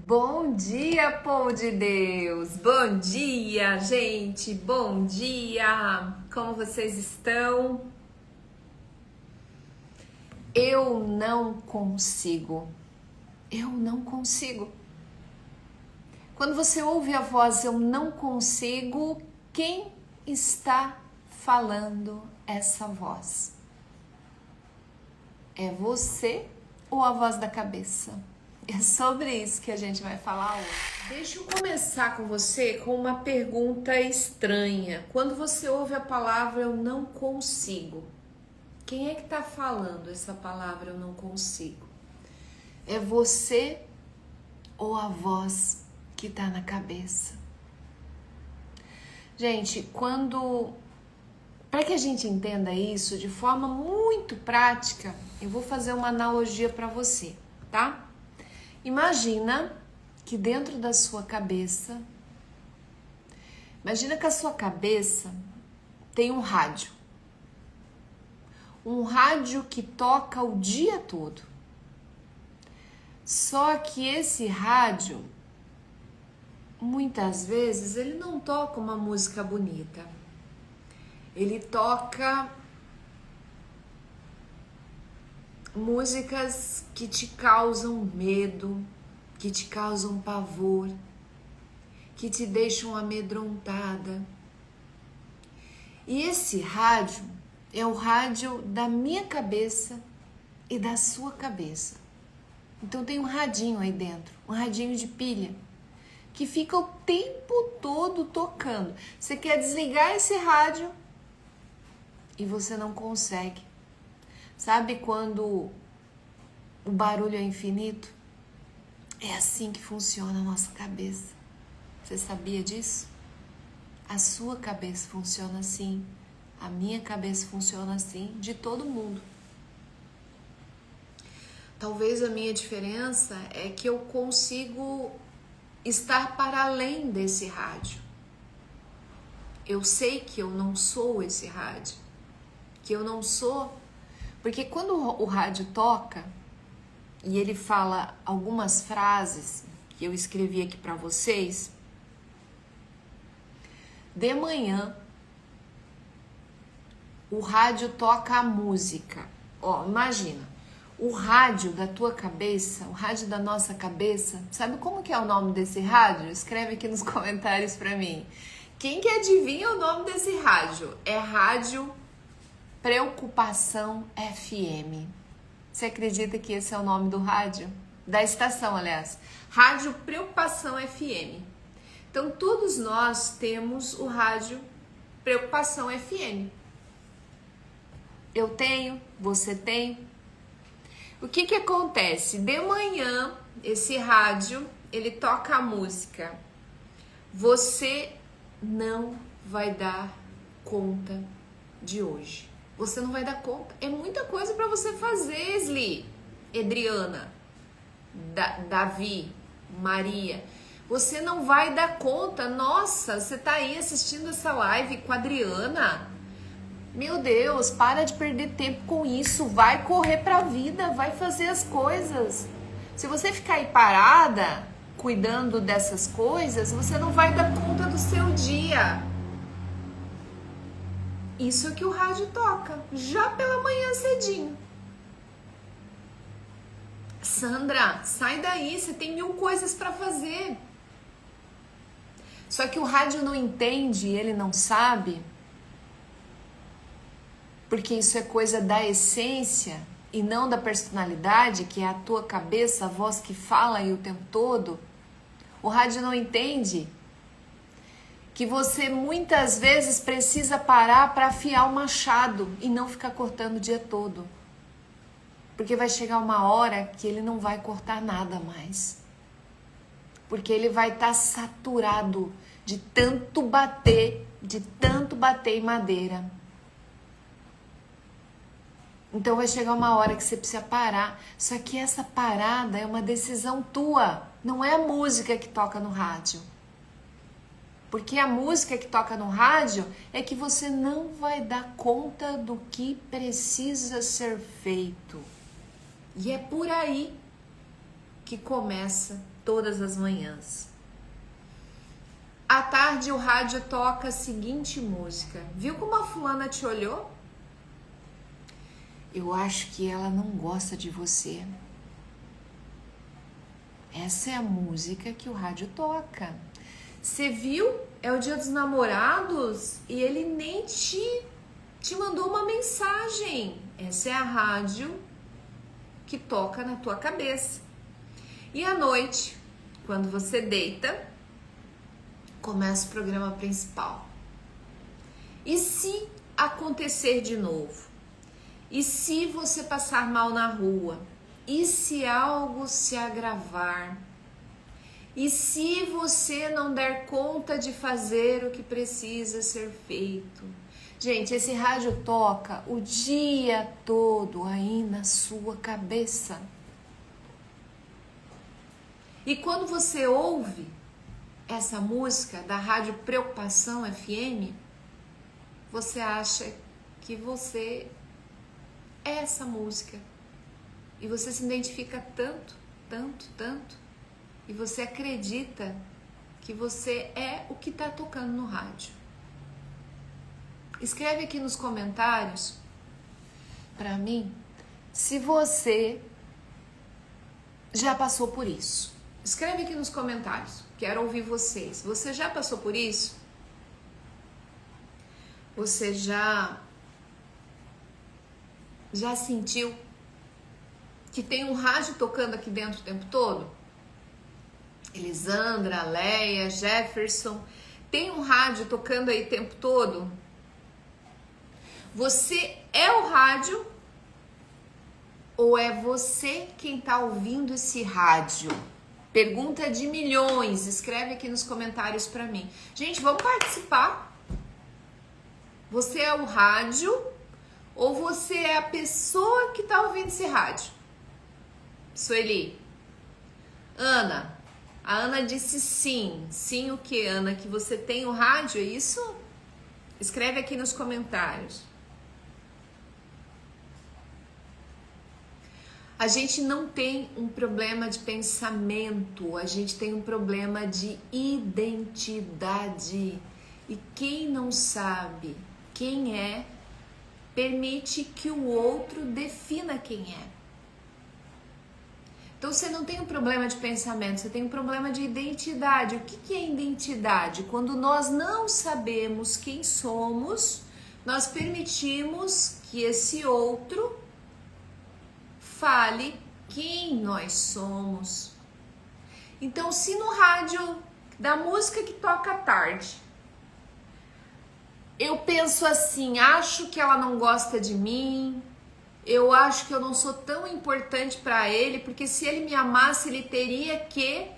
Bom dia, povo de Deus! Bom dia, gente! Bom dia! Como vocês estão? Eu não consigo. Eu não consigo. Quando você ouve a voz eu não consigo, quem está falando essa voz? É você ou a voz da cabeça? É sobre isso que a gente vai falar hoje. Deixa eu começar com você com uma pergunta estranha. Quando você ouve a palavra eu não consigo, quem é que está falando essa palavra eu não consigo? É você ou a voz que está na cabeça? Gente, para que a gente entenda isso de forma muito prática, eu vou fazer uma analogia para você, tá? Imagina que dentro da sua cabeça, imagina que a sua cabeça tem um rádio que toca o dia todo. Só que esse rádio, muitas vezes, ele não toca uma música bonita. Ele toca músicas que te causam medo, que te causam pavor, que te deixam amedrontada. E esse rádio é o rádio da minha cabeça e da sua cabeça. Então tem um radinho aí dentro, um radinho de pilha, que fica o tempo todo tocando. Você quer desligar esse rádio e você não consegue. Sabe quando o barulho é infinito? É assim que funciona a nossa cabeça. Você sabia disso? A sua cabeça funciona assim, a minha cabeça funciona assim, de todo mundo. Talvez a minha diferença é que eu consigo estar para além desse rádio. Eu sei que eu não sou esse rádio, que eu não sou. Porque quando o rádio toca e ele fala algumas frases que eu escrevi aqui para vocês, de manhã o rádio toca a música. Ó, imagina, o rádio da tua cabeça, o rádio da nossa cabeça, sabe como que é o nome desse rádio? Escreve aqui nos comentários para mim. Quem que adivinha o nome desse rádio? É Rádio Preocupação FM. Você acredita que esse é o nome do rádio? Da estação, aliás. Rádio Preocupação FM. Então, todos nós temos o rádio Preocupação FM. Eu tenho, você tem. O que que acontece? De manhã, esse rádio, ele toca a música. Você não vai dar conta de hoje. Você não vai dar conta. É muita coisa para você fazer, Sli, Adriana, Davi, Maria. Você não vai dar conta. Nossa, você tá aí assistindo essa live com a Adriana? Meu Deus, para de perder tempo com isso. Vai correr pra vida, vai fazer as coisas. Se você ficar aí parada, cuidando dessas coisas, você não vai dar conta do seu dia. Isso é que o rádio toca, já pela manhã cedinho. Sandra, sai daí, você tem 1000 coisas para fazer. Só que o rádio não entende, ele não sabe, porque isso é coisa da essência e não da personalidade, que é a tua cabeça, a voz que fala aí o tempo todo. O rádio não entende que você muitas vezes precisa parar para afiar o machado e não ficar cortando o dia todo. Porque vai chegar uma hora que ele não vai cortar nada mais. Porque ele vai estar saturado de tanto bater em madeira. Então vai chegar uma hora que você precisa parar. Só que essa parada é uma decisão tua, não é a música que toca no rádio. Porque a música que toca no rádio é que você não vai dar conta do que precisa ser feito. E é por aí que começa todas as manhãs. À tarde o rádio toca a seguinte música. Viu como a fulana te olhou? Eu acho que ela não gosta de você. Essa é a música que o rádio toca. Você viu? É o dia dos namorados e ele nem te mandou uma mensagem. Essa é a rádio que toca na tua cabeça. E à noite, quando você deita, começa o programa principal. E se acontecer de novo? E se você passar mal na rua? E se algo se agravar? E se você não der conta de fazer o que precisa ser feito? Gente, esse rádio toca o dia todo aí na sua cabeça. E quando você ouve essa música da Rádio Preocupação FM, você acha que você é essa música. E você se identifica tanto, tanto, tanto, e você acredita que você é o que está tocando no rádio. Escreve aqui nos comentários para mim se você já passou por isso. Escreve aqui nos comentários, quero ouvir vocês. Você já passou por isso? Você já sentiu que tem um rádio tocando aqui dentro o tempo todo? Elisandra, Leia, Jefferson, tem um rádio tocando aí o tempo todo? Você é o rádio ou é você quem está ouvindo esse rádio? Pergunta de milhões, escreve aqui nos comentários para mim. Gente, vamos participar. Você é o rádio ou você é a pessoa que está ouvindo esse rádio? Sueli. Ana. A Ana disse sim. Sim o que, Ana? Que você tem o rádio, é isso? Escreve aqui nos comentários. A gente não tem um problema de pensamento, a gente tem um problema de identidade. E quem não sabe quem é, permite que o outro defina quem é. Então você não tem um problema de pensamento, você tem um problema de identidade. O que é identidade? Quando nós não sabemos quem somos, nós permitimos que esse outro fale quem nós somos. Então, se no rádio da música que toca à tarde, eu penso assim, acho que ela não gosta de mim, eu acho que eu não sou tão importante para ele, porque se ele me amasse, ele teria que...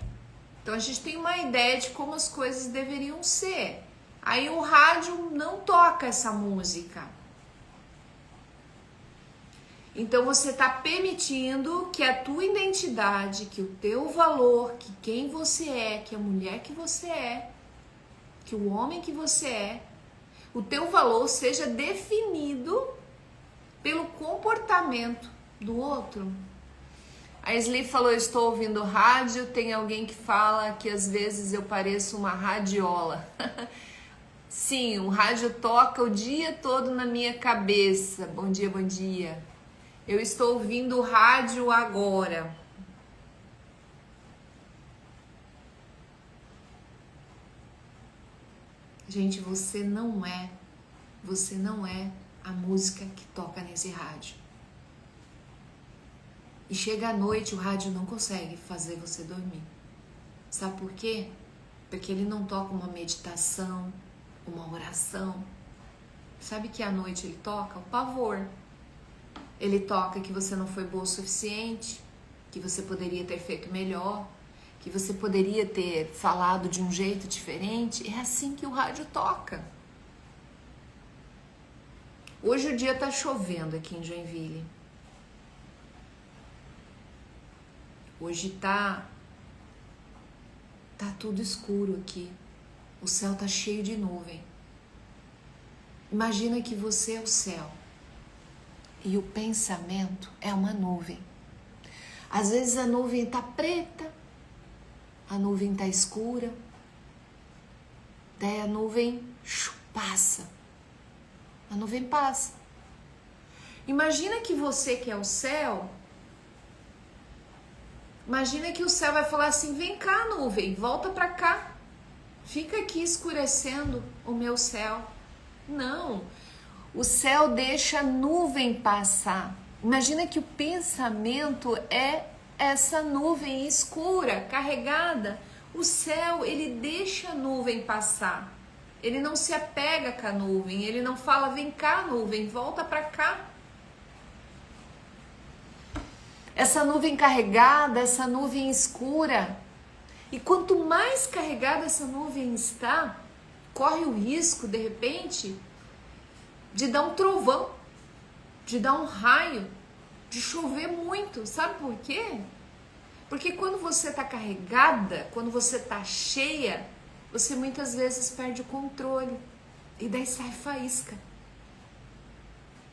Então, a gente tem uma ideia de como as coisas deveriam ser. Aí o rádio não toca essa música. Então você está permitindo que a tua identidade, que o teu valor, que quem você é, que a mulher que você é, que o homem que você é, o teu valor seja definido pelo comportamento do outro. A Sli falou, estou ouvindo rádio, tem alguém que fala que às vezes eu pareço uma radiola. Sim, o rádio toca o dia todo na minha cabeça. Bom dia, bom dia. Eu estou ouvindo o rádio agora. Gente, você não é a música que toca nesse rádio. E chega à noite, o rádio não consegue fazer você dormir. Sabe por quê? Porque ele não toca uma meditação, uma oração. Sabe que à noite ele toca? O pavor. Ele toca que você não foi boa o suficiente, que você poderia ter feito melhor, que você poderia ter falado de um jeito diferente. É assim que o rádio toca. Hoje o dia tá chovendo aqui em Joinville. Hoje tá tudo escuro aqui. O céu tá cheio de nuvem. Imagina que você é o céu. E o pensamento é uma nuvem. Às vezes a nuvem está preta, a nuvem tá escura, daí a nuvem passa. A nuvem passa. Imagina que você que é o céu, imagina que o céu vai falar assim, vem cá nuvem, volta pra cá, fica aqui escurecendo o meu céu. Não, o céu deixa a nuvem passar. Imagina que o pensamento é essa nuvem escura, carregada. O céu, ele deixa a nuvem passar. Ele não se apega com a nuvem, ele não fala, vem cá nuvem, volta pra cá. Essa nuvem carregada, essa nuvem escura. E quanto mais carregada essa nuvem está, corre o risco, de repente, de dar um trovão, de dar um raio, de chover muito. Sabe por quê? Porque quando você está carregada, quando você está cheia, você muitas vezes perde o controle e daí sai faísca.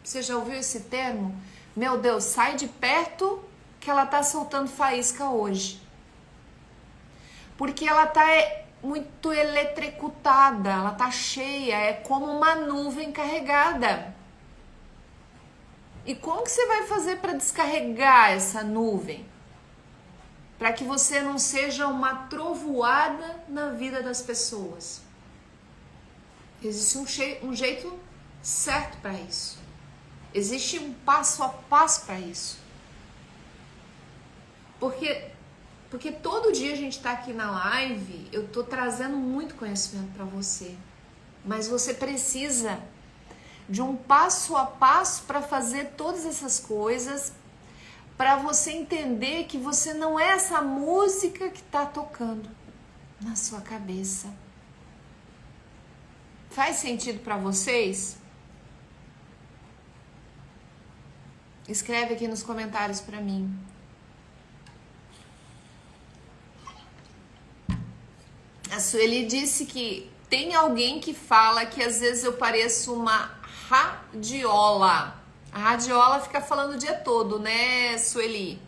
Você já ouviu esse termo? Meu Deus, sai de perto que ela tá soltando faísca hoje. Porque ela tá muito eletrocutada, ela tá cheia, é como uma nuvem carregada. E como que você vai fazer para descarregar essa nuvem? Para que você não seja uma trovoada na vida das pessoas. Existe um jeito certo para isso. Existe um passo a passo para isso. Porque todo dia a gente está aqui na live, eu tô trazendo muito conhecimento para você. Mas você precisa de um passo a passo para fazer todas essas coisas, para você entender que você não é essa música que está tocando na sua cabeça. Faz sentido para vocês? Escreve aqui nos comentários para mim. A Sueli disse que tem alguém que fala que às vezes eu pareço uma radiola. A radiola fica falando o dia todo, né, Sueli?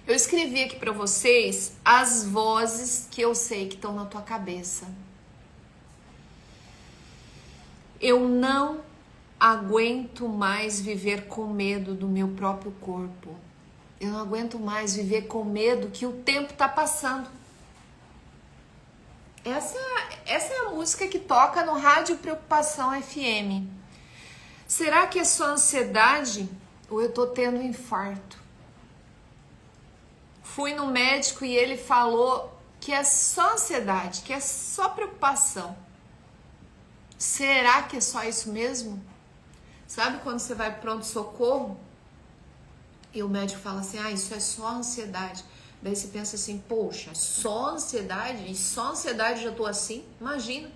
Eu escrevi aqui para vocês as vozes que eu sei que estão na tua cabeça. Eu não aguento mais viver com medo do meu próprio corpo. Eu não aguento mais viver com medo que o tempo tá passando. Essa é a música que toca no Rádio Preocupação FM. Será que é só ansiedade ou eu tô tendo um infarto? Fui no médico e ele falou que é só ansiedade, que é só preocupação. Será que é só isso mesmo? Sabe quando você vai pro pronto-socorro e o médico fala assim, isso é só ansiedade. Daí você pensa assim, poxa, só ansiedade? E só ansiedade já tô assim? Imagina.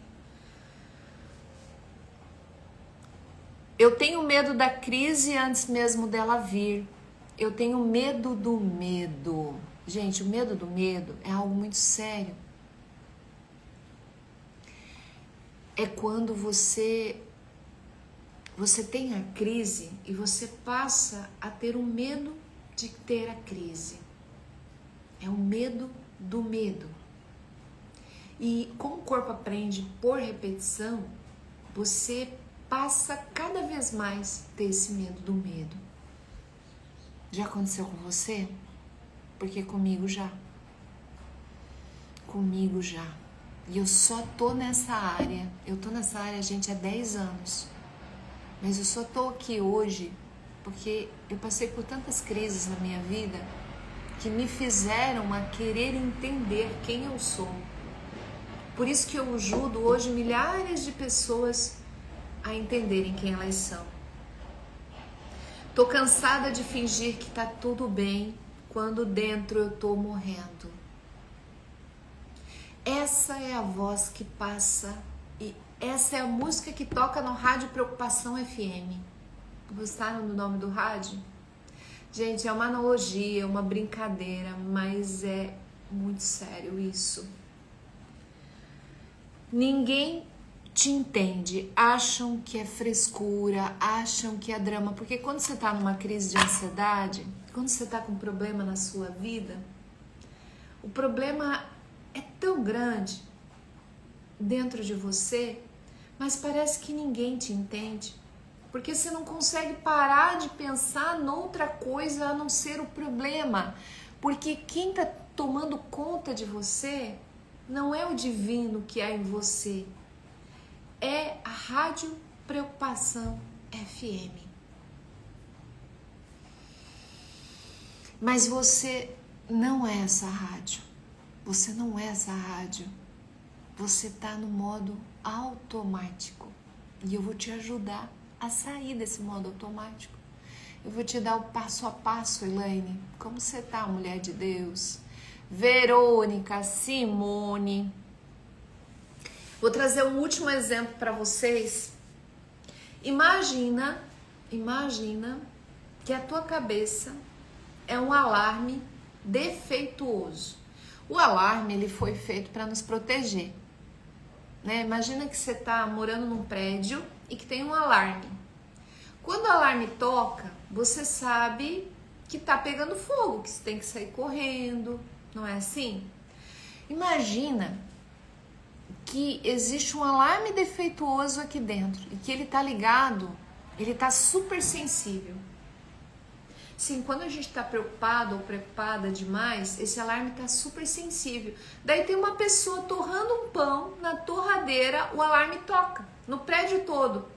Eu tenho medo da crise antes mesmo dela vir. Eu tenho medo do medo. Gente, o medo do medo é algo muito sério. É quando você tem a crise e você passa a ter o medo de ter a crise. É o medo do medo. E como o corpo aprende por repetição, você passa cada vez mais a ter esse medo do medo. Já aconteceu com você? Porque comigo já. Comigo já. E eu só tô nessa área. Eu tô nessa área, gente, há 10 anos. Mas eu só tô aqui hoje porque eu passei por tantas crises na minha vida que me fizeram a querer entender quem eu sou. Por isso que eu ajudo hoje milhares de pessoas a entenderem quem elas são. Tô cansada de fingir que tá tudo bem quando dentro eu tô morrendo. Essa é a voz que passa e essa é a música que toca no Rádio Preocupação FM. Gostaram do nome do rádio? Gente, é uma analogia, uma brincadeira, mas é muito sério isso. Ninguém te entende, acham que é frescura, acham que é drama, porque quando você tá numa crise de ansiedade, quando você tá com um problema na sua vida, O problema é tão grande dentro de você, mas parece que ninguém te entende. Porque você não consegue parar de pensar noutra coisa a não ser o problema. Porque quem está tomando conta de você não é o divino que há em você. É a Rádio Preocupação FM. Mas você não é essa rádio. Você não é essa rádio. Você está no modo automático. E eu vou te ajudar a sair desse modo automático. Eu vou te dar o passo a passo, Elaine. Como você tá, mulher de Deus? Verônica, Simone. Vou trazer um último exemplo para vocês. Imagina que a tua cabeça é um alarme defeituoso. O alarme, ele foi feito para nos proteger, né? Imagina que você tá morando num prédio e que tem um alarme. Quando o alarme toca, você sabe que tá pegando fogo, que você tem que sair correndo, não é assim? Imagina que existe um alarme defeituoso aqui dentro e que ele tá ligado, ele tá super sensível. Sim, quando a gente está preocupado ou preocupada demais, esse alarme está super sensível. Daí tem uma pessoa torrando um pão na torradeira, o alarme toca no prédio todo.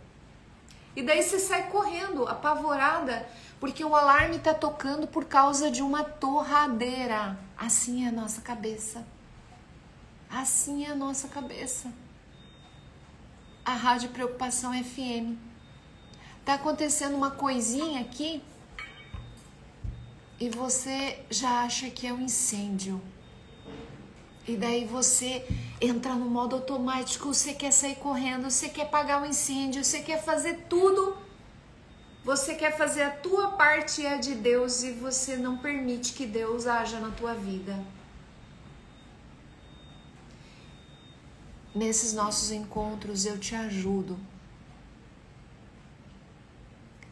E daí você sai correndo, apavorada, porque o alarme está tocando por causa de uma torradeira. Assim é a nossa cabeça. Assim é a nossa cabeça. A Rádio Preocupação FM. Tá acontecendo uma coisinha aqui e você já acha que é um incêndio. E daí você entra no modo automático, você quer sair correndo, você quer apagar o incêndio, você quer fazer tudo. Você quer fazer a tua parte e a de Deus e você não permite que Deus haja na tua vida. Nesses nossos encontros eu te ajudo.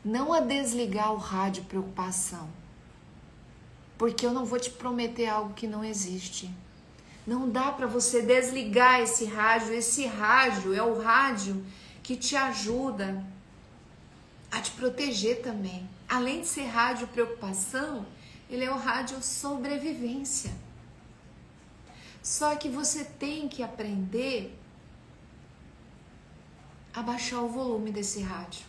Não a desligar o rádio preocupação. Porque eu não vou te prometer algo que não existe. Não dá para você desligar esse rádio. Esse rádio é o rádio que te ajuda a te proteger também. Além de ser rádio preocupação, ele é o rádio sobrevivência. Só que você tem que aprender a baixar o volume desse rádio.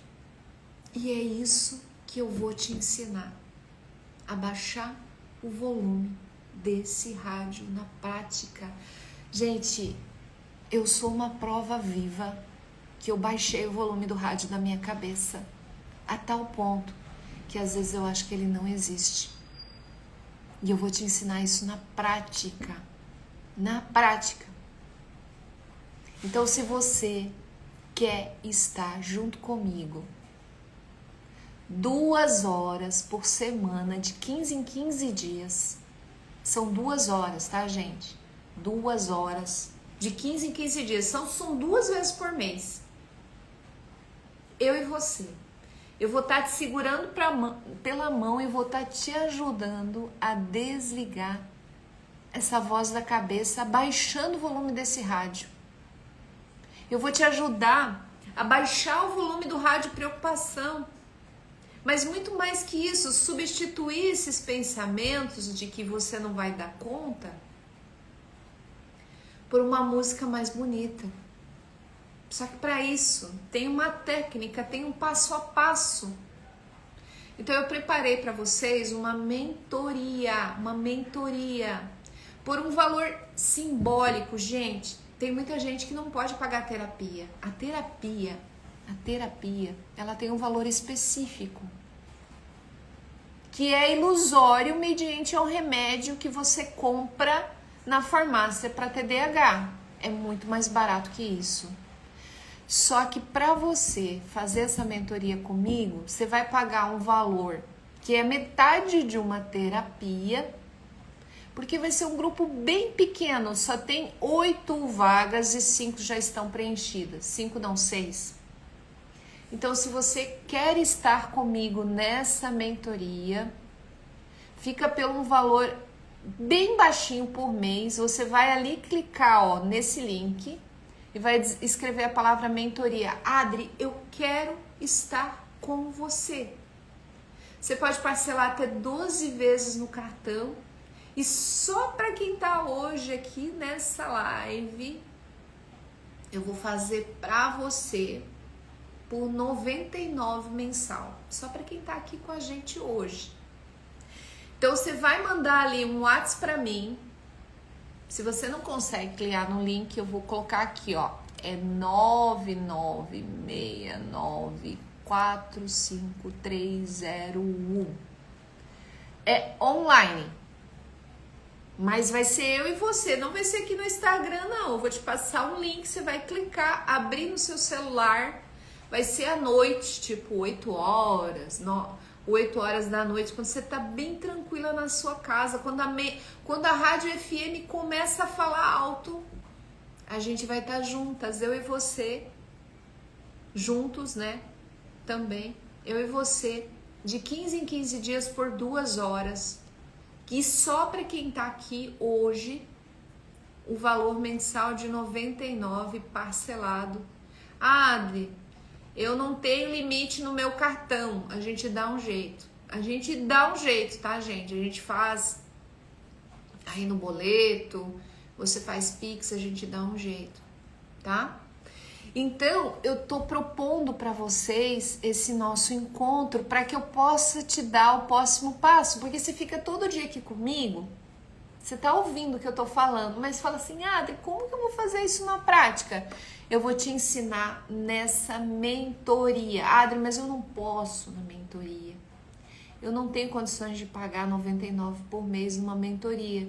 E é isso que eu vou te ensinar. A baixar o volume desse rádio na prática. Gente, eu sou uma prova viva que eu baixei o volume do rádio da minha cabeça a tal ponto que às vezes eu acho que ele não existe. E eu vou te ensinar isso na prática. Na prática. Então, se você quer estar junto comigo 2 horas por semana, de 15 em 15 dias. São 2 horas, tá, gente? 2 horas, de 15 em 15 dias. São 2 vezes por mês. Eu e você. Eu vou estar te segurando pela mão e vou estar te ajudando a desligar essa voz da cabeça, baixando o volume desse rádio. Eu vou te ajudar a baixar o volume do rádio preocupação. Mas muito mais que isso, substituir esses pensamentos de que você não vai dar conta por uma música mais bonita. Só que para isso tem uma técnica, tem um passo a passo. Então eu preparei para vocês uma mentoria por um valor simbólico, gente. Tem muita gente que não pode pagar a terapia. A terapia, ela tem um valor específico, que é ilusório mediante ao remédio que você compra na farmácia para TDAH. É muito mais barato que isso. Só que para você fazer essa mentoria comigo, você vai pagar um valor que é metade de uma terapia, porque vai ser um grupo bem pequeno, só tem 8 vagas e 5 já estão preenchidas. 5 não, 6. Então, se você quer estar comigo nessa mentoria, fica pelo um valor bem baixinho por mês. Você vai ali clicar, ó, nesse link e vai escrever a palavra mentoria. Adri, eu quero estar com você. Você pode parcelar até 12 vezes no cartão. E só para quem tá hoje aqui nessa live, eu vou fazer para você por R$ 99 mensal. Só para quem tá aqui com a gente hoje. Então você vai mandar ali um WhatsApp para mim. Se você não consegue clicar no link, eu vou colocar aqui, ó. É 996945301. É online. Mas vai ser eu e você, não vai ser aqui no Instagram, não. Eu vou te passar um link, você vai clicar, abrir no seu celular. Vai ser à noite, tipo 8 horas, 8 horas da noite, quando você tá bem tranquila na sua casa, quando a Rádio FM começa a falar alto, a gente vai estar juntas, eu e você, juntos, né? Também, eu e você, de 15 em 15 dias por 2 horas. E só para quem tá aqui hoje, o valor mensal de R$ 99 parcelado. Adri, eu não tenho limite no meu cartão. A gente dá um jeito. A gente dá um jeito, tá, gente? A gente faz aí no boleto, você faz Pix, a gente dá um jeito, tá? Então, eu tô propondo para vocês esse nosso encontro para que eu possa te dar o próximo passo, porque você fica todo dia aqui comigo, você tá ouvindo o que eu tô falando, mas fala assim, Adri, como que eu vou fazer isso na prática? Eu vou te ensinar nessa mentoria. Adri, mas eu não posso na mentoria. Eu não tenho condições de pagar R$ 99 por mês numa mentoria.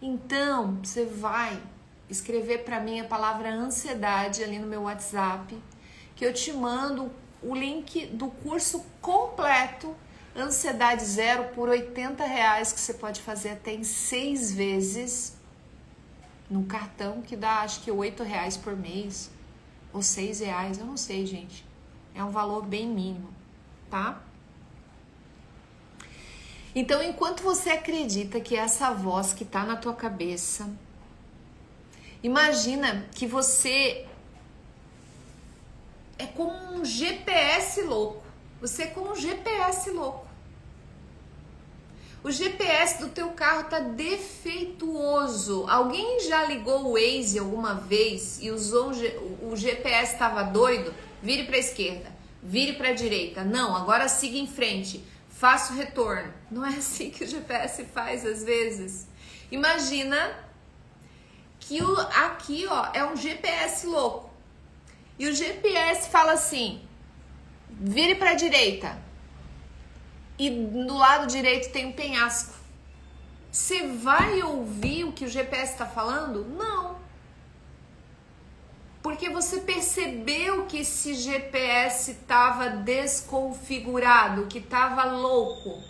Então, você vai escrever para mim a palavra ansiedade ali no meu WhatsApp, que eu te mando o link do curso completo, Ansiedade Zero, por R$ 80, que você pode fazer até em 6 vezes no cartão, que dá acho que R$ 8 por mês, ou R$ 6, eu não sei, gente. É um valor bem mínimo, tá? Então, enquanto você acredita que essa voz que tá na tua cabeça, imagina que você é como um GPS louco. Você é como um GPS louco. O GPS do teu carro tá defeituoso. Alguém já ligou o Waze alguma vez e usou o GPS estava doido? Vire para a esquerda, vire para a direita. Não, agora siga em frente. Faça o retorno. Não é assim que o GPS faz às vezes. Imagina que aqui, ó, é um GPS louco. E o GPS fala assim: vire para a direita. E do lado direito tem um penhasco. Você vai ouvir o que o GPS está falando? Não. Porque você percebeu que esse GPS estava desconfigurado, que estava louco.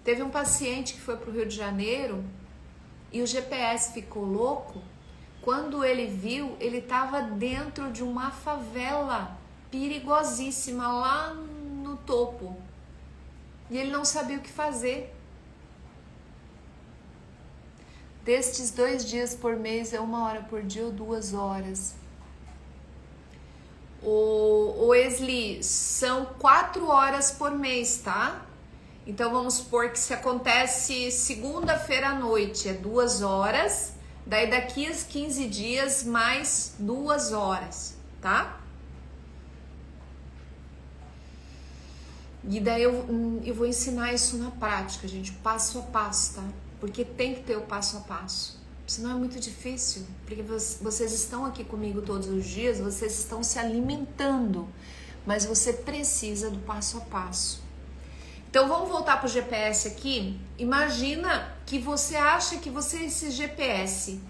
Teve um paciente que foi para o Rio de Janeiro e o GPS ficou louco. Quando ele viu, ele estava dentro de uma favela perigosíssima lá no topo. E ele não sabia o que fazer. Destes 2 dias por mês é 1 hora por dia ou 2 horas. O Wesley, são 4 horas por mês, tá? Então vamos supor que se acontece segunda-feira à noite, é 2 horas. Daí daqui a 15 dias mais 2 horas, tá? E daí eu vou ensinar isso na prática, gente, passo a passo, tá? Porque tem que ter o passo a passo. Senão é muito difícil, porque vocês estão aqui comigo todos os dias, vocês estão se alimentando, mas você precisa do passo a passo. Então vamos voltar para o GPS aqui. Imagina que você acha que você é esse GPS.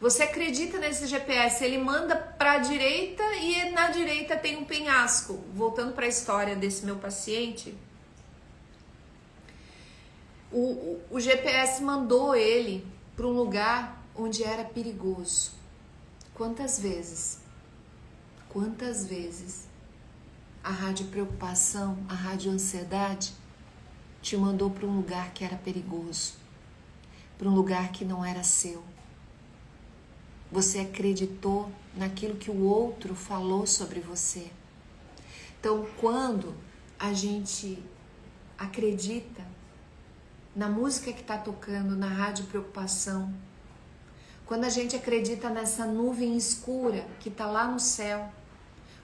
Você acredita nesse GPS, ele manda para a direita e na direita tem um penhasco. Voltando para a história desse meu paciente, o GPS mandou ele para um lugar onde era perigoso. Quantas vezes a rádio preocupação, a rádio ansiedade te mandou para um lugar que era perigoso, para um lugar que não era seu. Você acreditou naquilo que o outro falou sobre você. Então, quando a gente acredita na música que está tocando na Rádio Preocupação, quando a gente acredita nessa nuvem escura que está lá no céu,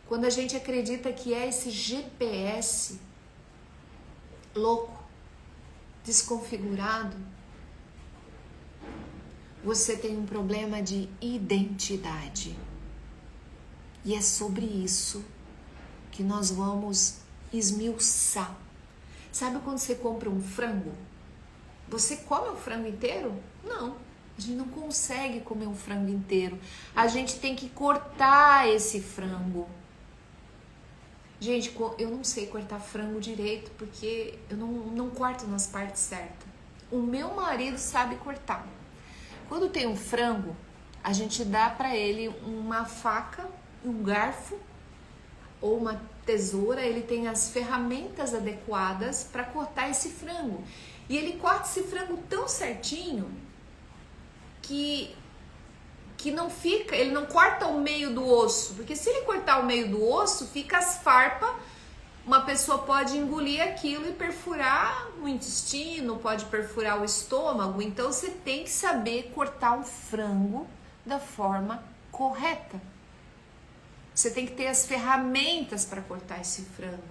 quando a gente acredita que é esse GPS louco, desconfigurado, você tem um problema de identidade. E é sobre isso que nós vamos esmiuçar. Sabe quando você compra um frango? Você come o frango inteiro? Não, a gente não consegue comer um frango inteiro. A gente tem que cortar esse frango. Gente, eu não sei cortar frango direito, porque eu não corto nas partes certas. O meu marido sabe cortar. Quando tem um frango, a gente dá para ele uma faca, um garfo ou uma tesoura. Ele tem as ferramentas adequadas para cortar esse frango. E ele corta esse frango tão certinho que não fica, ele não corta o meio do osso, porque se ele cortar o meio do osso, fica as farpas, uma pessoa pode engolir aquilo e perfurar o intestino, pode perfurar o estômago. Então você tem que saber cortar o frango da forma correta. Você tem que ter as ferramentas para cortar esse frango,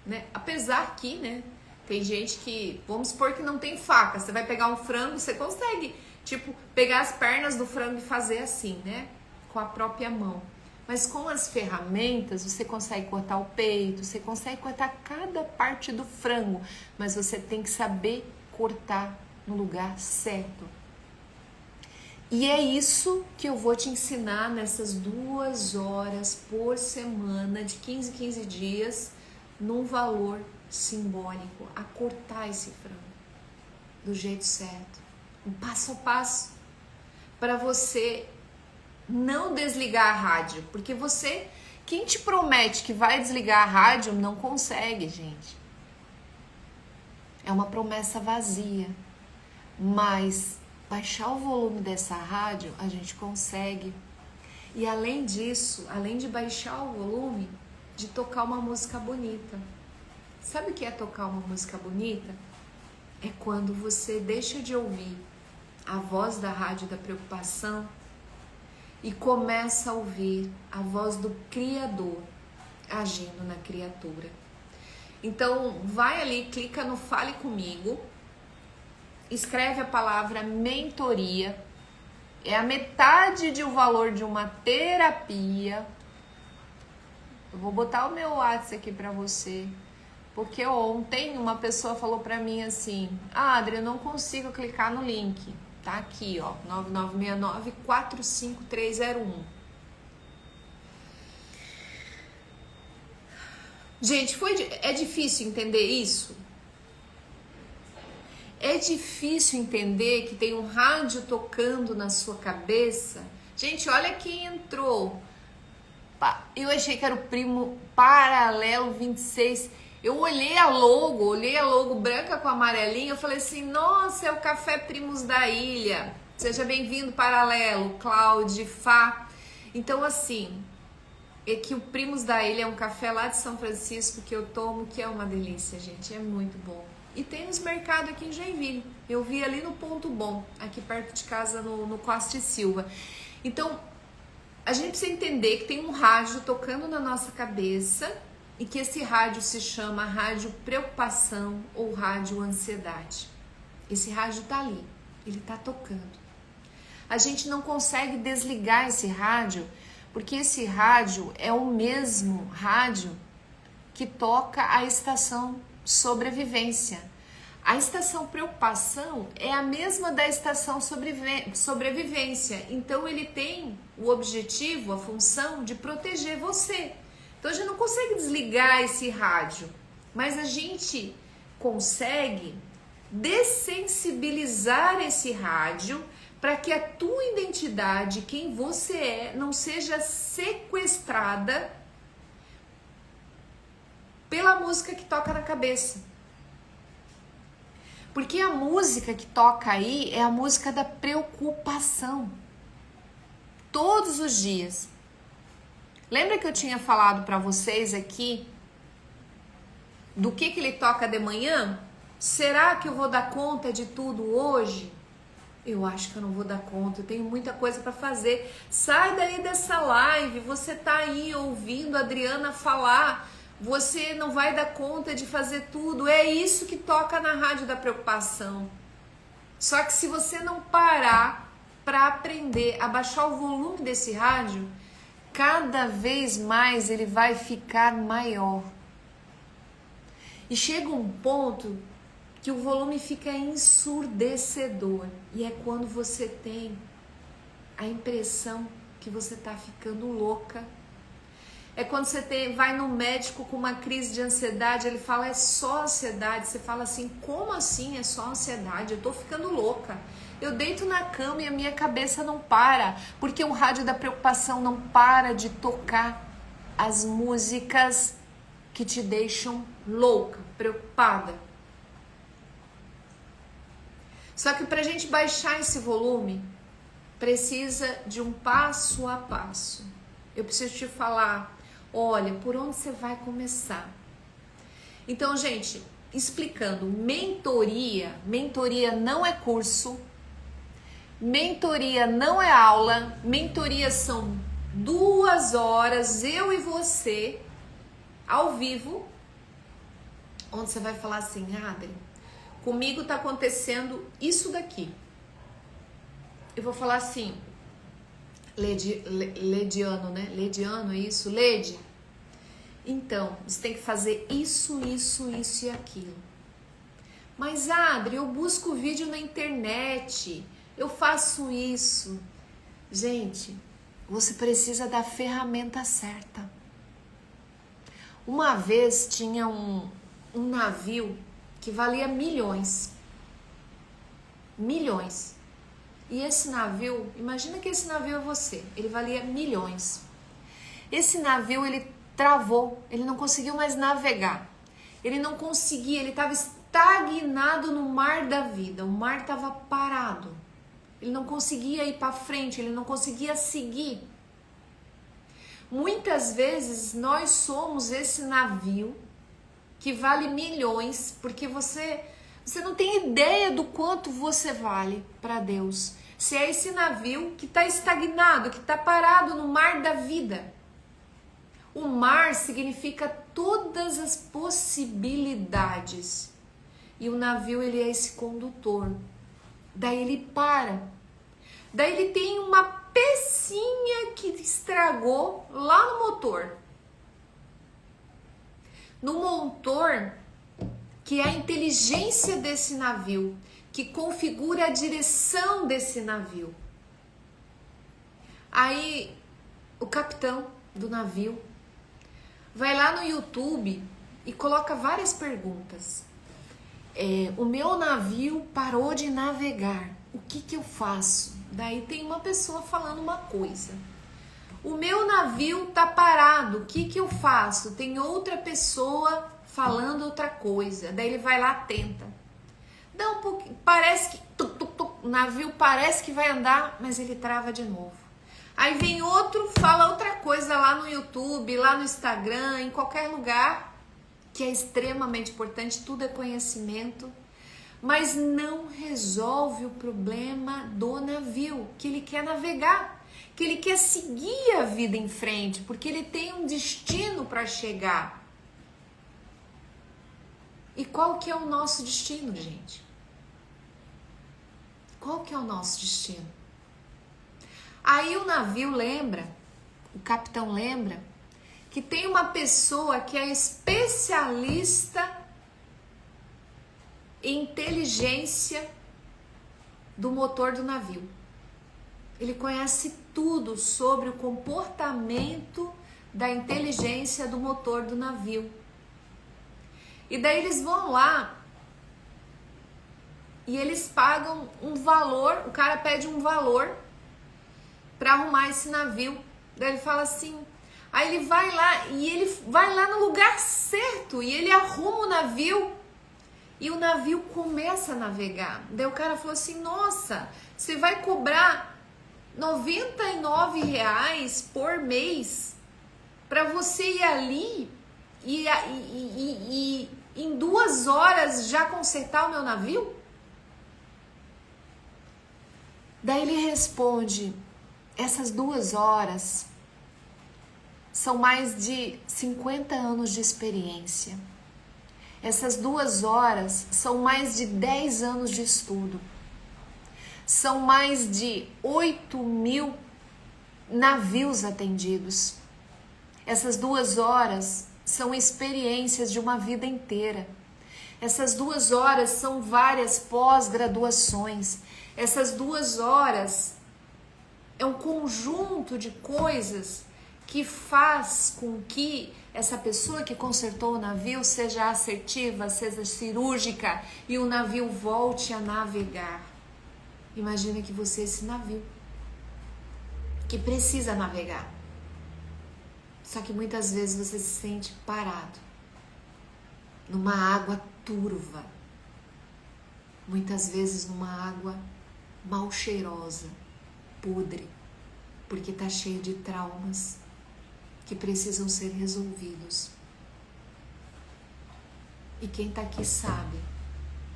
né? Apesar que, né, tem gente que, vamos supor que não tem faca, você vai pegar um frango, você consegue, tipo, pegar as pernas do frango e fazer assim, né, com a própria mão. Mas com as ferramentas, você consegue cortar o peito, você consegue cortar cada parte do frango, mas você tem que saber cortar no lugar certo. E é isso que eu vou te ensinar nessas 2 horas por semana, de 15 em 15 dias, num valor simbólico, a cortar esse frango do jeito certo, um passo a passo, para você não desligar a rádio, porque quem te promete que vai desligar a rádio não consegue, gente. É uma promessa vazia, mas baixar o volume dessa rádio a gente consegue. E além disso, além de baixar o volume, de tocar uma música bonita. Sabe o que é tocar uma música bonita? É quando você deixa de ouvir a voz da Rádio da Preocupação e começa a ouvir a voz do Criador agindo na criatura. Então, vai ali, clica no Fale Comigo, escreve a palavra mentoria, é a metade do valor de uma terapia. Eu vou botar o meu WhatsApp aqui para você, porque ontem uma pessoa falou para mim assim: ah, Adri, eu não consigo clicar no link. Tá aqui, ó, 9969-45301. Gente, é difícil entender isso? É difícil entender que tem um rádio tocando na sua cabeça? Gente, olha quem entrou. Eu achei que era o primo Paralelo 26. Eu olhei a logo branca com amarelinha, eu falei assim, nossa, é o Café Primos da Ilha. Seja bem-vindo, Paralelo, Cláudio, Fá. Então, assim, é que o Primos da Ilha é um café lá de São Francisco que eu tomo, que é uma delícia, gente, é muito bom. E tem nos mercados aqui em Joinville. Eu vi ali no Ponto Bom, aqui perto de casa, no Costa e Silva. Então, a gente precisa entender que tem um rádio tocando na nossa cabeça e que esse rádio se chama rádio preocupação ou rádio ansiedade. Esse rádio tá ali, ele tá tocando. A gente não consegue desligar esse rádio, porque esse rádio é o mesmo rádio que toca a estação sobrevivência. A estação preocupação é a mesma da estação sobrevivência. Então ele tem o objetivo, a função de proteger você. Então a gente não consegue desligar esse rádio, mas a gente consegue dessensibilizar esse rádio para que a tua identidade, quem você é, não seja sequestrada pela música que toca na cabeça. Porque a música que toca aí é a música da preocupação. Todos os dias. Lembra que eu tinha falado para vocês aqui do que ele toca de manhã? Será que eu vou dar conta de tudo hoje? Eu acho que eu não vou dar conta, eu tenho muita coisa para fazer. Sai daí dessa live, você tá aí ouvindo a Adriana falar, você não vai dar conta de fazer tudo. É isso que toca na rádio da preocupação. Só que se você não parar para aprender a baixar o volume desse rádio, cada vez mais ele vai ficar maior. E chega um ponto que o volume fica ensurdecedor. E é quando você tem a impressão que você está ficando louca. É quando você vai no médico com uma crise de ansiedade, ele fala, é só ansiedade. Você fala assim, como assim é só ansiedade? Eu tô ficando louca. Eu deito na cama e a minha cabeça não para, porque o rádio da preocupação não para de tocar as músicas que te deixam louca, preocupada. Só que para a gente baixar esse volume, precisa de um passo a passo. Eu preciso te falar, olha, por onde você vai começar? Então, gente, explicando, mentoria não é curso, mentoria não é aula, mentoria são 2 horas, eu e você, ao vivo, onde você vai falar assim, Adri, comigo tá acontecendo isso daqui. Eu vou falar assim, Lediano, né? Lediano, é isso? Lede. Então, você tem que fazer isso e aquilo. Mas, Adri, eu busco vídeo na internet, eu faço isso. Gente, você precisa da ferramenta certa. Uma vez tinha um navio que valia milhões. Milhões. E esse navio, imagina que esse navio é você, ele valia milhões. Esse navio, ele travou, ele não conseguiu mais navegar. Ele não conseguia, ele estava estagnado no mar da vida, o mar estava parado. Ele não conseguia ir para frente, ele não conseguia seguir. Muitas vezes nós somos esse navio que vale milhões, porque você não tem ideia do quanto você vale para Deus. Se é esse navio que está estagnado, que está parado no mar da vida. O mar significa todas as possibilidades. E o navio, ele é esse condutor. Daí ele para. Daí ele tem uma pecinha que estragou lá no motor. No motor, que é a inteligência desse navio, que configura a direção desse navio. Aí, o capitão do navio vai lá no YouTube e coloca várias perguntas. O meu navio parou de navegar. O que eu faço? Daí tem uma pessoa falando uma coisa. O meu navio tá parado. O que eu faço? Tem outra pessoa falando outra coisa. Daí ele vai lá, tenta. Dá um pouquinho, parece que o navio parece que vai andar, mas ele trava de novo. Aí vem outro, fala outra coisa lá no YouTube, lá no Instagram, em qualquer lugar, que é extremamente importante, tudo é conhecimento, mas não resolve o problema do navio, que ele quer navegar, que ele quer seguir a vida em frente, porque ele tem um destino para chegar. E qual que é o nosso destino, gente? Qual que é o nosso destino? Aí o navio lembra, o capitão lembra, que tem uma pessoa que é especialista em inteligência do motor do navio. Ele conhece tudo sobre o comportamento da inteligência do motor do navio. E daí eles vão lá e eles pagam um valor, o cara pede um valor para arrumar esse navio. Daí ele fala assim, aí ele vai lá no lugar certo e ele arruma o navio E o navio começa a navegar. Daí o cara falou assim, nossa, você vai cobrar R$ 99 por mês para você ir ali e em 2 horas já consertar o meu navio? Daí ele responde, essas 2 horas são mais de 50 anos de experiência. Essas 2 horas são mais de 10 anos de estudo. São mais de 8.000 navios atendidos. Essas 2 horas são experiências de uma vida inteira. Essas 2 horas são várias pós-graduações. Essas 2 horas é um conjunto de coisas que faz com que essa pessoa que consertou o navio seja assertiva, seja cirúrgica e o navio volte a navegar. Imagina que você é esse navio que precisa navegar. Só que muitas vezes você se sente parado numa água turva, muitas vezes numa água mal cheirosa, podre, porque está cheio de traumas que precisam ser resolvidos. E quem está aqui sabe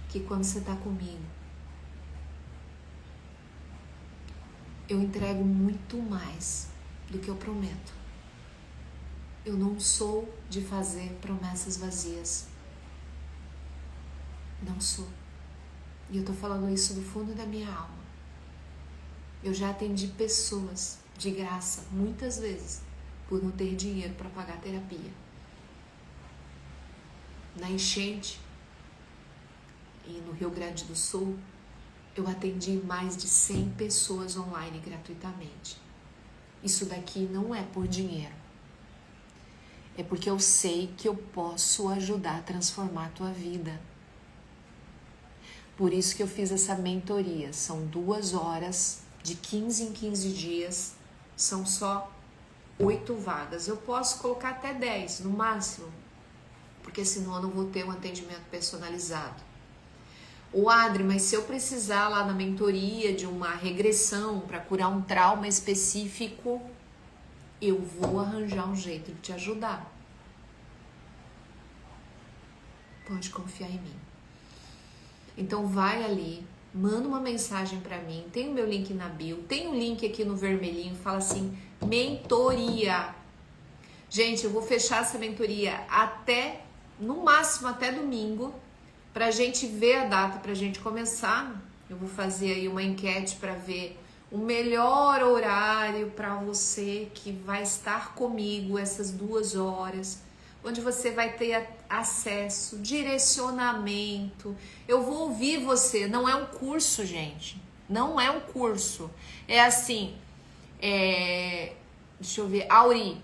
que quando você está comigo, eu entrego muito mais do que eu prometo. Eu não sou de fazer promessas vazias. Não sou. E eu tô falando isso do fundo da minha alma. Eu já atendi pessoas de graça, muitas vezes, por não ter dinheiro para pagar a terapia. Na enchente e no Rio Grande do Sul, eu atendi mais de 100 pessoas online gratuitamente. Isso daqui não é por dinheiro. É porque eu sei que eu posso ajudar a transformar a tua vida. Por isso que eu fiz essa mentoria. São 2 horas, de 15 em 15 dias. São só 8 vagas. Eu posso colocar até 10 no máximo, porque senão eu não vou ter um atendimento personalizado. O Adri, mas se eu precisar lá na mentoria de uma regressão para curar um trauma específico, eu vou arranjar um jeito de te ajudar. Pode confiar em mim. Então vai ali, manda uma mensagem para mim, tem o meu link na bio, tem o link aqui no vermelhinho, fala assim, mentoria. Gente, eu vou fechar essa mentoria até, no máximo até domingo, pra gente ver a data, pra gente começar. Eu vou fazer aí uma enquete para ver o melhor horário para você que vai estar comigo essas 2 horas, onde você vai ter acesso, direcionamento. Eu vou ouvir você, não é um curso, gente. Não é um curso. É assim, deixa eu ver, Auri,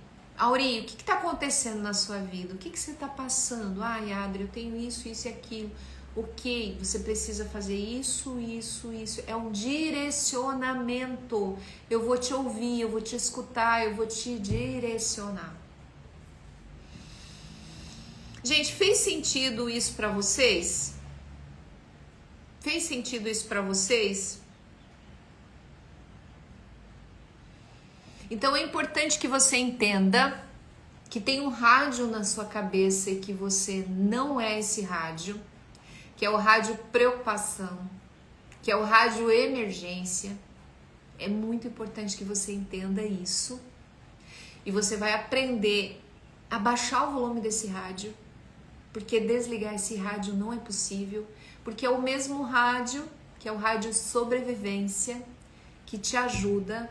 o que está acontecendo na sua vida? O que você está passando? Ai, Adri, eu tenho isso, isso e aquilo. Ok, você precisa fazer isso. É um direcionamento. Eu vou te ouvir, eu vou te escutar, eu vou te direcionar. Gente, fez sentido isso para vocês? Fez sentido isso para vocês? Então é importante que você entenda que tem um rádio na sua cabeça e que você não é esse rádio, que é o rádio preocupação, que é o rádio emergência. É muito importante que você entenda isso. E você vai aprender a baixar o volume desse rádio, porque desligar esse rádio não é possível, porque é o mesmo rádio, que é o rádio sobrevivência, que te ajuda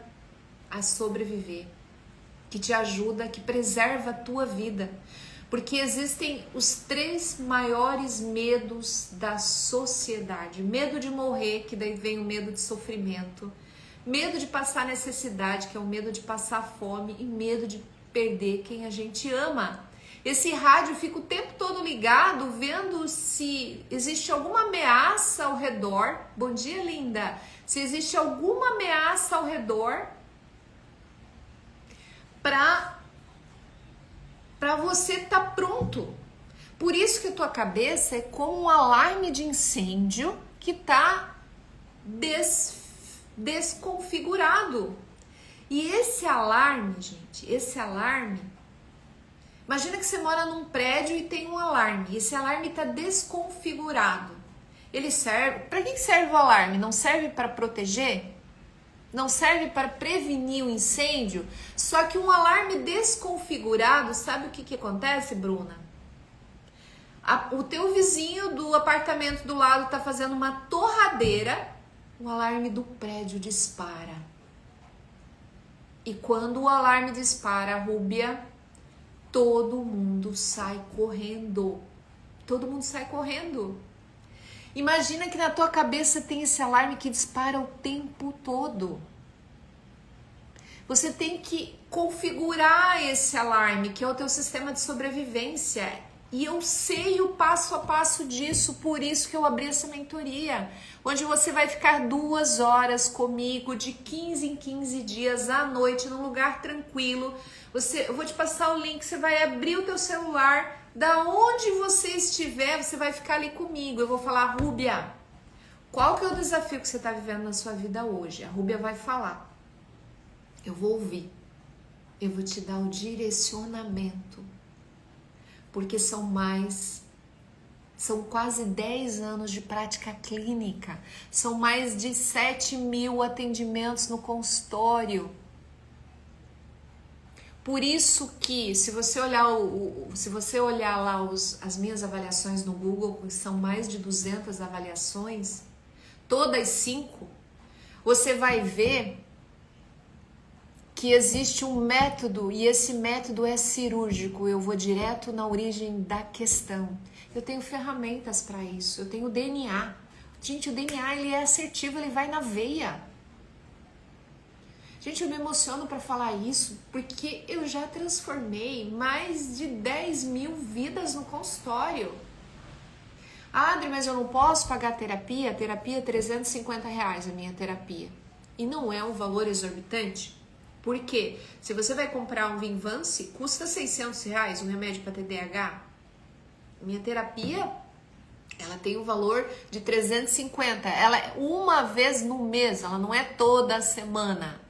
a sobreviver, que te ajuda, que preserva a tua vida. Porque existem os 3 maiores medos da sociedade. Medo de morrer, que daí vem o medo de sofrimento. Medo de passar necessidade, que é o medo de passar fome. E medo de perder quem a gente ama. Esse rádio fica o tempo todo ligado, vendo se existe alguma ameaça ao redor. Bom dia, linda! Se existe alguma ameaça ao redor para você estar pronto. Por isso que a tua cabeça é como um alarme de incêndio que está desconfigurado. E esse alarme, gente, imagina que você mora num prédio e tem um alarme. Esse alarme está desconfigurado. Ele serve... Para que serve o alarme? Não serve para proteger? Não serve para prevenir o incêndio? Só que um alarme desconfigurado, sabe o que acontece, Bruna? O teu vizinho do apartamento do lado está fazendo uma torradeira, o alarme do prédio dispara. E quando o alarme dispara, Rúbia, todo mundo sai correndo. Todo mundo sai correndo. Imagina que na tua cabeça tem esse alarme que dispara o tempo todo. Você tem que configurar esse alarme, que é o teu sistema de sobrevivência. E eu sei o passo a passo disso, por isso que eu abri essa mentoria, onde você vai ficar 2 horas comigo, de 15 em 15 dias, à noite, num lugar tranquilo. Eu vou te passar o link, você vai abrir o teu celular, da onde você estiver, você vai ficar ali comigo. Eu vou falar, Rúbia, qual que é o desafio que você está vivendo na sua vida hoje? A Rúbia vai falar. Eu vou ouvir. Eu vou te dar o direcionamento. Porque são quase 10 anos de prática clínica. São mais de 7.000 atendimentos no consultório. Por isso que, se você olhar lá as minhas avaliações no Google, que são mais de 200 avaliações, todas 5, você vai ver que existe um método e esse método é cirúrgico. Eu vou direto na origem da questão. Eu tenho ferramentas para isso. Eu tenho o DNA. Gente, o DNA ele é assertivo, ele vai na veia. Gente, eu me emociono para falar isso porque eu já transformei mais de 10.000 vidas no consultório. Ah, Adri, mas eu não posso pagar terapia? A terapia é R$350 a minha terapia. E não é um valor exorbitante? Porque se você vai comprar um Vinvance, custa R$600, um remédio para TDAH. Minha terapia, ela tem um valor de 350. Ela é uma vez no mês, ela não é toda semana.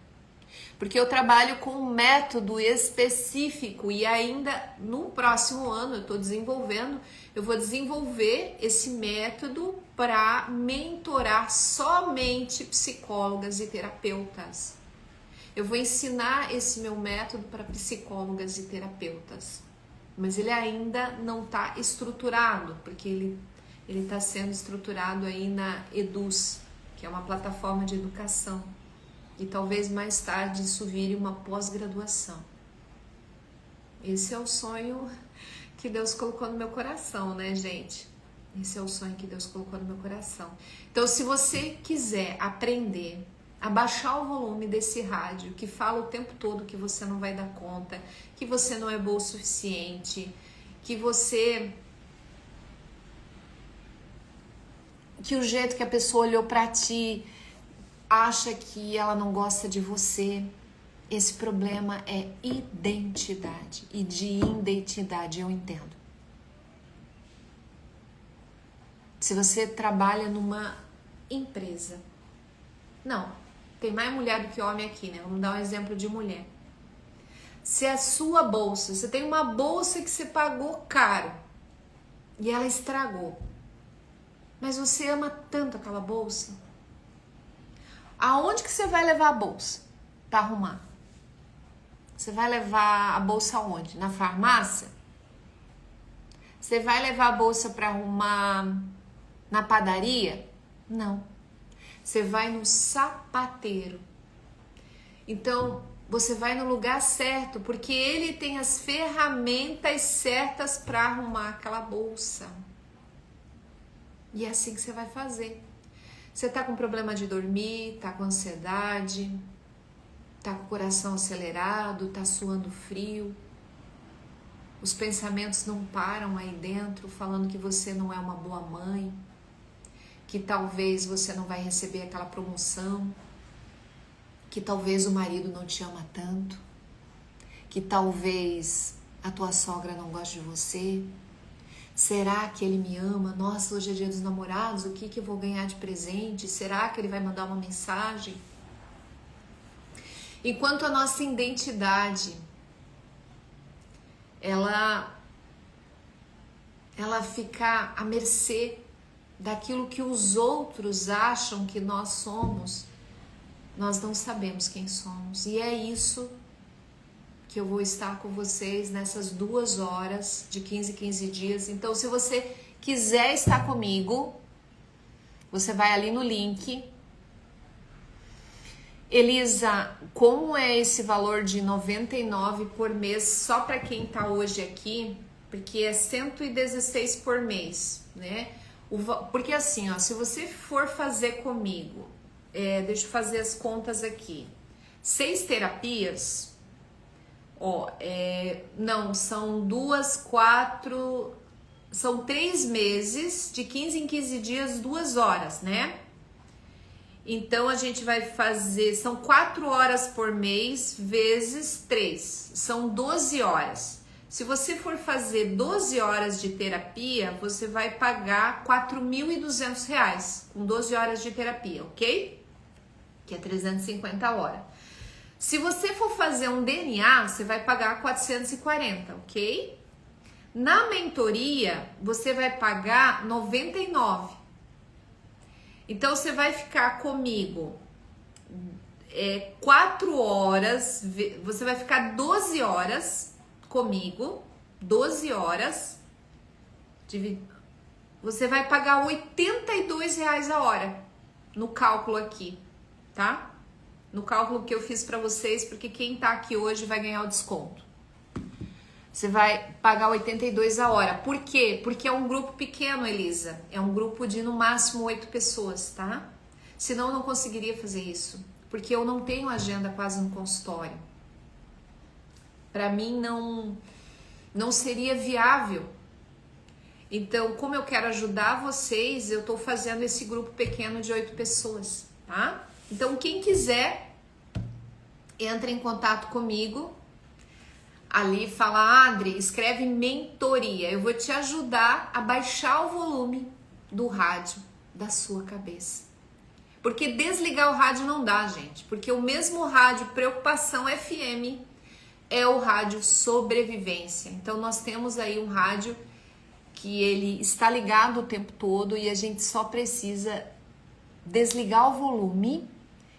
Porque eu trabalho com um método específico e ainda no próximo ano eu vou desenvolver esse método para mentorar somente psicólogas e terapeutas. Eu vou ensinar esse meu método para psicólogas e terapeutas, mas ele ainda não está estruturado, porque ele está sendo estruturado aí na Eduz, que é uma plataforma de educação, e talvez mais tarde isso vire uma pós-graduação. Esse é o sonho que Deus colocou no meu coração, né, gente? Esse é o sonho que Deus colocou no meu coração. Então, se você quiser aprender a baixar o volume desse rádio que fala o tempo todo que você não vai dar conta, que você não é boa o suficiente, que o jeito que a pessoa olhou pra ti acha que ela não gosta de você. Esse problema é identidade, e de identidade eu entendo. Se você trabalha numa empresa, não, tem mais mulher do que homem aqui, né? Vamos dar um exemplo de mulher. Se a sua bolsa, você tem uma bolsa que você pagou caro e ela estragou, mas você ama tanto aquela bolsa, aonde que você vai levar a bolsa para arrumar? Você vai levar a bolsa aonde? Na farmácia? Você vai levar a bolsa para arrumar na padaria? Não. Você vai no sapateiro. Então, você vai no lugar certo, porque ele tem as ferramentas certas para arrumar aquela bolsa. E é assim que você vai fazer. Você tá com problema de dormir, tá com ansiedade, tá com o coração acelerado, tá suando frio. Os pensamentos não param aí dentro, falando que você não é uma boa mãe, que talvez você não vai receber aquela promoção, que talvez o marido não te ama tanto, que talvez a tua sogra não goste de você. Será que ele me ama? Nossa, hoje é dia dos namorados, o que eu vou ganhar de presente? Será que ele vai mandar uma mensagem? Enquanto a nossa identidade, ela fica à mercê daquilo que os outros acham que nós somos, nós não sabemos quem somos. E é isso que eu vou estar com vocês nessas 2 horas de 15 em 15 dias. Então, se você quiser estar comigo, você vai ali no link. Elisa, como é esse valor de 99 por mês só para quem tá hoje aqui? Porque é 116 por mês, né? Porque assim, ó, se você for fazer comigo, deixa eu fazer as contas aqui. 6 terapias, ó, não, são 2, 4, são 3 meses, de 15 em 15 dias, 2 horas, né? Então a gente vai fazer, são 4 horas por mês vezes 3, são 12 horas. Se você for fazer 12 horas de terapia, você vai pagar R$4.200 com 12 horas de terapia, ok? Que é 350 horas. Se você for fazer um DNA, você vai pagar 440, ok? Na mentoria, você vai pagar 99. Então, você vai ficar comigo 4 horas, você vai ficar 12 horas comigo, 12 horas, você vai pagar R$82 a hora no cálculo aqui, tá? No cálculo que eu fiz pra vocês, porque quem tá aqui hoje vai ganhar o desconto. Você vai pagar 82 a hora. Por quê? Porque é um grupo pequeno, Elisa. É um grupo de no máximo 8 pessoas, tá? Senão eu não conseguiria fazer isso. Porque eu não tenho agenda quase no consultório. Para mim não seria viável. Então, como eu quero ajudar vocês, eu tô fazendo esse grupo pequeno de 8 pessoas, tá? Então, quem quiser, entra em contato comigo. Ali fala, Adri, escreve mentoria. Eu vou te ajudar a baixar o volume do rádio da sua cabeça. Porque desligar o rádio não dá, gente. Porque o mesmo rádio Preocupação FM é o rádio Sobrevivência. Então nós temos aí um rádio que ele está ligado o tempo todo e a gente só precisa desligar o volume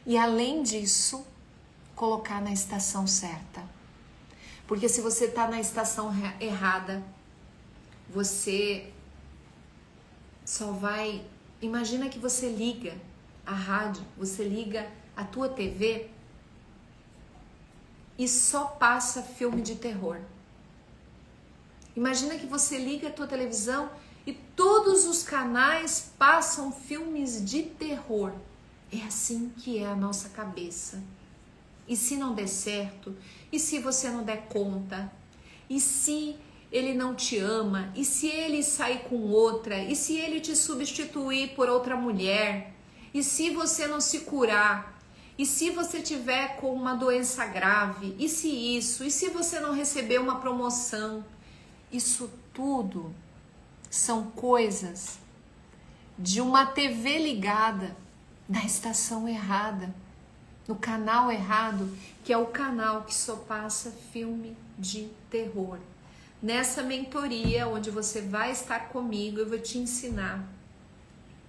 e, além disso, colocar na estação certa. Porque se você está na estação errada, você só vai... Imagina que você liga a rádio, você liga a tua TV e só passa filme de terror. Imagina que você liga a tua televisão e todos os canais passam filmes de terror. É assim que é a nossa cabeça. E se não der certo? E se você não der conta? E se ele não te ama? E se ele sair com outra? E se ele te substituir por outra mulher? E se você não se curar? E se você tiver com uma doença grave? E se isso? E se você não receber uma promoção? Isso tudo são coisas de uma TV ligada na estação errada, no canal errado, que é o canal que só passa filme de terror. Nessa mentoria, onde você vai estar comigo, eu vou te ensinar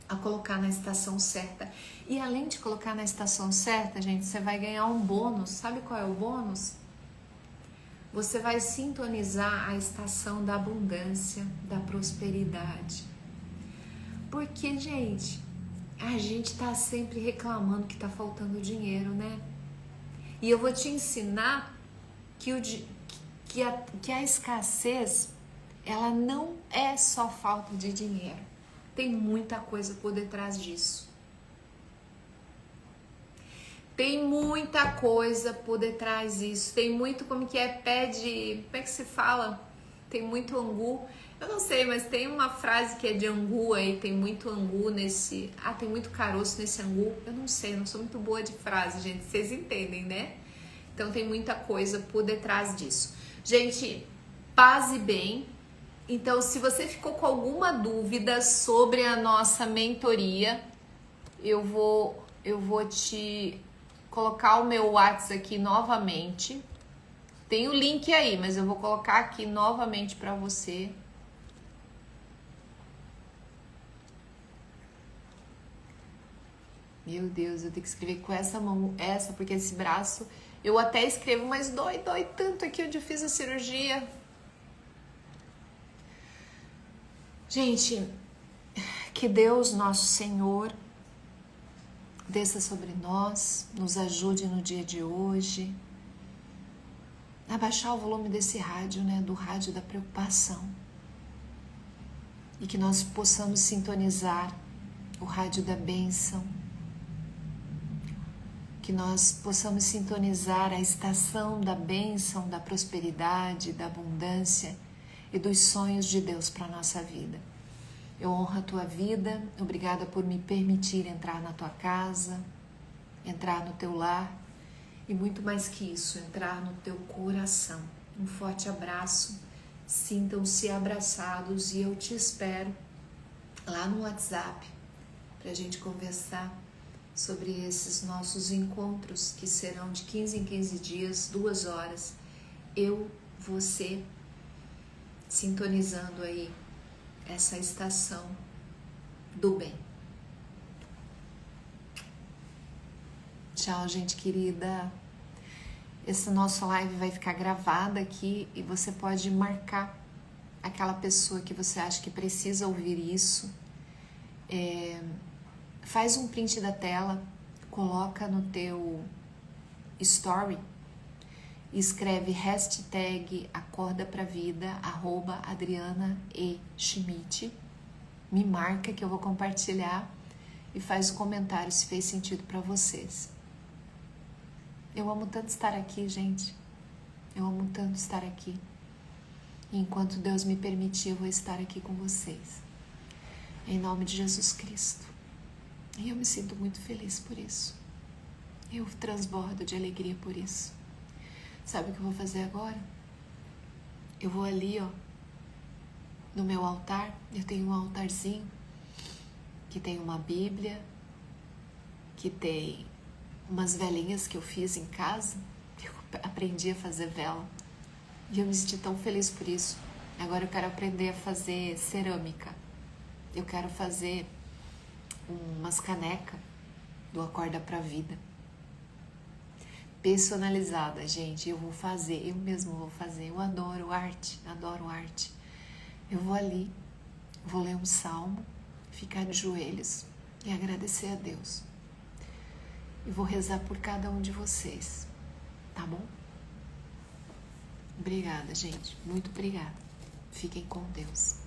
a colocar na estação certa. E além de colocar na estação certa, gente, você vai ganhar um bônus. Sabe qual é o bônus? Você vai sintonizar a estação da abundância, da prosperidade. Porque, gente, a gente tá sempre reclamando que tá faltando dinheiro, né? E eu vou te ensinar que a escassez, ela não é só falta de dinheiro. Tem muita coisa por detrás disso. Tem muita coisa por detrás disso. Tem muito, como que é, pé de... Como é que se fala? Tem muito angu. Eu não sei, mas tem uma frase que é de angu aí. Tem muito angu nesse... Ah, tem muito caroço nesse angu. Eu não sei, eu não sou muito boa de frase, gente. Vocês entendem, né? Então tem muita coisa por detrás disso. Gente, paz e bem. Então, se você ficou com alguma dúvida sobre a nossa mentoria, eu vou te colocar o meu WhatsApp aqui novamente. Tem o link aí, mas eu vou colocar aqui novamente para você. Meu Deus, eu tenho que escrever com essa mão, porque esse braço eu até escrevo, mas dói tanto aqui onde eu fiz a cirurgia. Gente, que Deus, nosso Senhor, desça sobre nós, nos ajude no dia de hoje a baixar o volume desse rádio, né, do rádio da preocupação, e que nós possamos sintonizar o rádio da bênção, que nós possamos sintonizar a estação da bênção, da prosperidade, da abundância e dos sonhos de Deus para a nossa vida. Eu honro a tua vida, obrigada por me permitir entrar na tua casa, entrar no teu lar e muito mais que isso, entrar no teu coração. Um forte abraço, sintam-se abraçados e eu te espero lá no WhatsApp para a gente conversar sobre esses nossos encontros que serão de 15 em 15 dias, 2 horas, eu, você, sintonizando aí essa estação do bem. Tchau, gente querida. Essa nossa live vai ficar gravada aqui e você pode marcar aquela pessoa que você acha que precisa ouvir isso. Faz um print da tela, coloca no teu story, escreve hashtag Acorda Pra Vida, @AdrianaESchmidt, me marca que eu vou compartilhar e faz um comentário se fez sentido para vocês. Eu amo tanto estar aqui, gente. Eu amo tanto estar aqui. E enquanto Deus me permitir, eu vou estar aqui com vocês. Em nome de Jesus Cristo. E eu me sinto muito feliz por isso. Eu transbordo de alegria por isso. Sabe o que eu vou fazer agora? Eu vou ali, ó, no meu altar. Eu tenho um altarzinho que tem uma Bíblia, que tem umas velinhas que eu fiz em casa. Eu aprendi a fazer vela. E eu me senti tão feliz por isso. Agora eu quero aprender a fazer cerâmica. Eu quero fazer umas canecas do Acorda Pra Vida. Personalizada, gente. Eu vou fazer, eu mesmo vou fazer. Eu adoro arte, adoro arte. Eu vou ali, vou ler um salmo, ficar de joelhos e agradecer a Deus. E vou rezar por cada um de vocês, tá bom? Obrigada, gente. Muito obrigada. Fiquem com Deus.